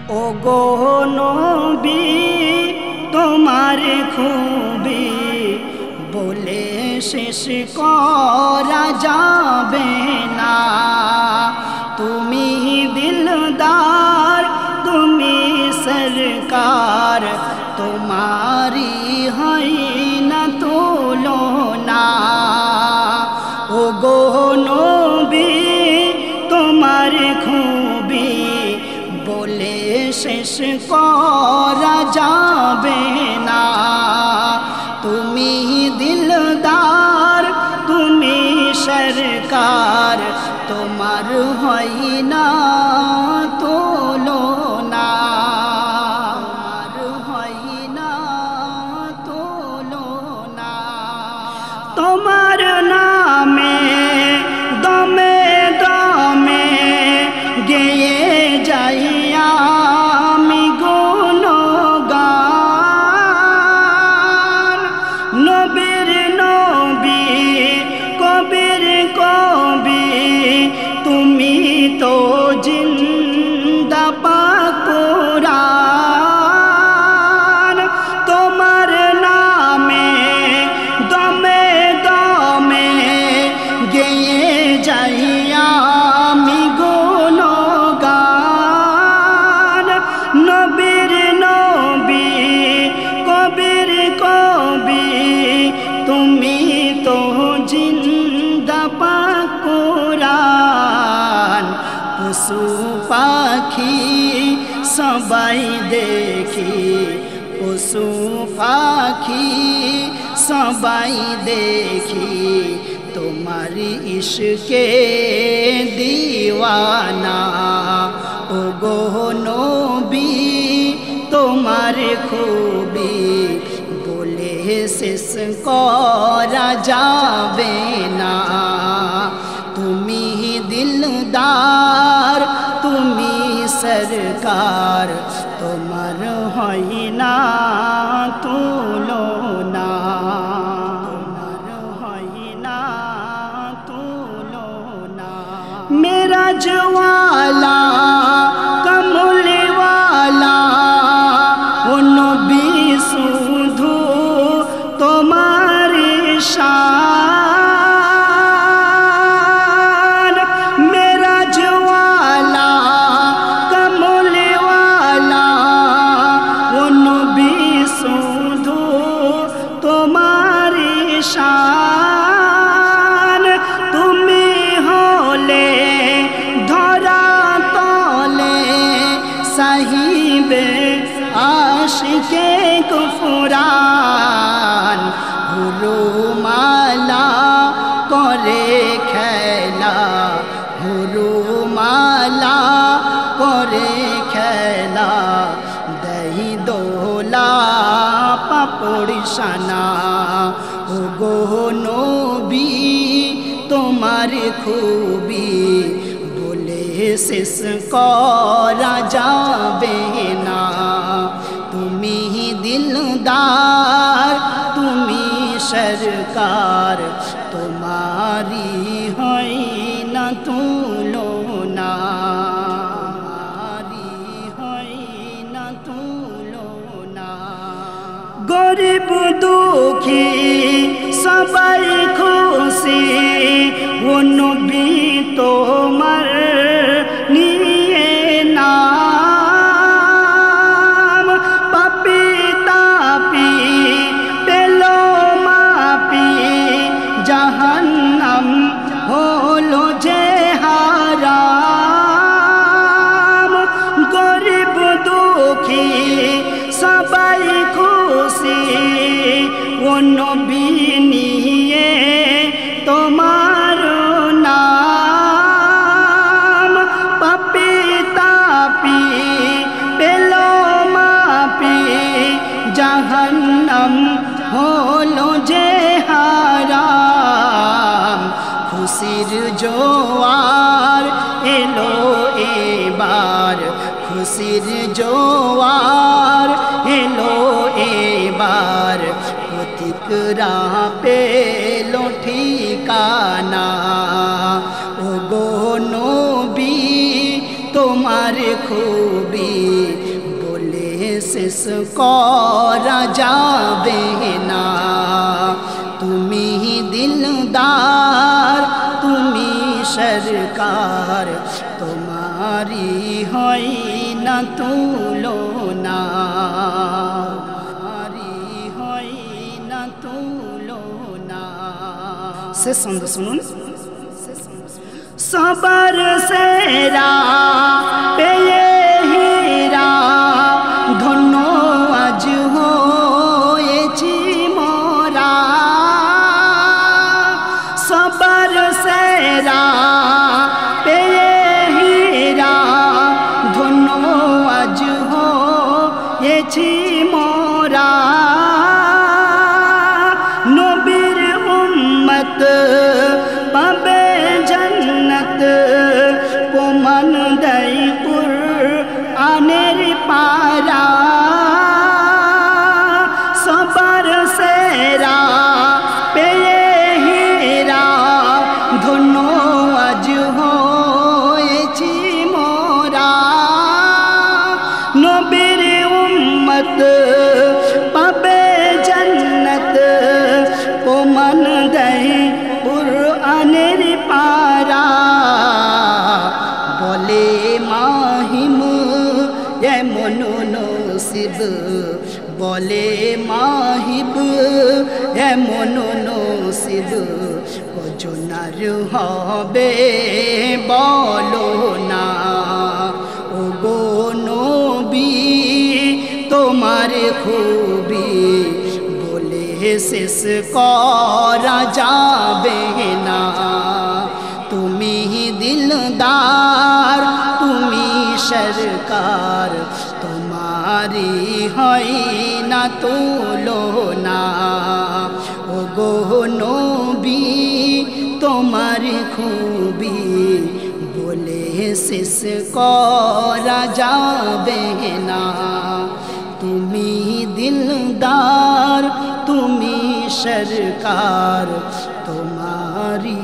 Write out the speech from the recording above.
ও গো নবী তোমার খুবি বলে শেষ করা যাবে না। তুমি দিলদার, তুমি সরকার, তোমারি হয় না তুলনা। ও গো নবী তোমার খুবি বলে শেষ করা যাবে না। তুমি দিলদার, তুমি সরকার, তোমার হয় না তুলনা। তোমার হয় না তুলনা। তোমার নামে দমে দমে গেয়ে যাইয়া আমি গুণগান। নবীর নবী কবির কবি তুমি তো জিন্দা পাক কুরআন। তোমার নামে দমে দমে গেয়ে যাইয়া আমি গুণগান। নবীর নবী কবির কবি তুমি তো জিন্দা পাক কুরআন। পশু পাখি সবাই দেখি, পশু পাখি সবাই দেখি তোমার ইশকে দিওয়ানা। ও গো নবী তোমার খুবি বলে শেষ করা যাবে না। তুমি দিলদার, তুমি সরকার, তোমার হয় না তুলনা। তোমার হয় না তুলনা। মেরা জওয়ালা কমলওয়ালা ও নবী শুধু তোমার শান। মেরা জওয়ালা কমলওয়ালা ও নবী শুধু তোমার শান। তুমি হলে ধরা তলে সাহিবে আশিকে কুফরান। হুরুমালা করে খেলা, হুরুমালা করে খেলা, দহি দোলা পাপড়ি সানা। ও গো নবী তোমার খুবি বলে শেষ করা যাবে না। তুমি দিলদার, তুমি সরকার, তোমারি হয় না তুলনা। তোমারি হয় না তুলনা। গরিব দুঃখী সবাই খুশি ও নবী তোমার নিয়ে নাম। পাপি তাপি পেল মাপি জাহান্নাম হলো যে হারাম। গরিব দুঃখী সবাই খুশি ও নবী নিয়ে তোমার নাম। পাপি তাপি পেল মাপি জাহান্নাম হলো যে হারাম। খুশির জোয়ার এলো এবার, খুশির জোয়ার এলো এবার, পথিকরা পেলো ঠিকানা। ও গো নবী তোমার খুবি শেষ করা যাবে না। তুমি দিলদার, তুমি সরকার, তোমারি হয় না তুলনা, তোমারি হয় না তুলনা। শেষ ছন্দ শুনুন। সবার সেরা পেয়ে হীরা, ধন্য আজ হয়েছি মোরা। সবার সেরা পেয়ে হীরা, ধন্য আজ হয়েছি মোরা। নবীর উম্মত পাবে জান্নাত, প্রমাণ দেয় কুরআনের পারা। সবার সেরা পেয়ে হীরা, ধন্য আজ হয়েছি মোরা। নবীর উম্মত পাবে জান্নাত, প্রমাণ দেয় কুরআনের পারা। বলে মাহিম এমন নসিব, বলে মাহিব এমন নসিব, কজনার হবে বলো না। ও গো নবী তোমার খুবি বলে শেষ করা যাবে না। তুমি দিলদার, তুমি সরকার, তোমারি হয় না তুলনা। ও গো নবী তোমার খুবি বলে শেষ করা যাবে না। তুমি দিলদার, তুমি সরকার, তোমারি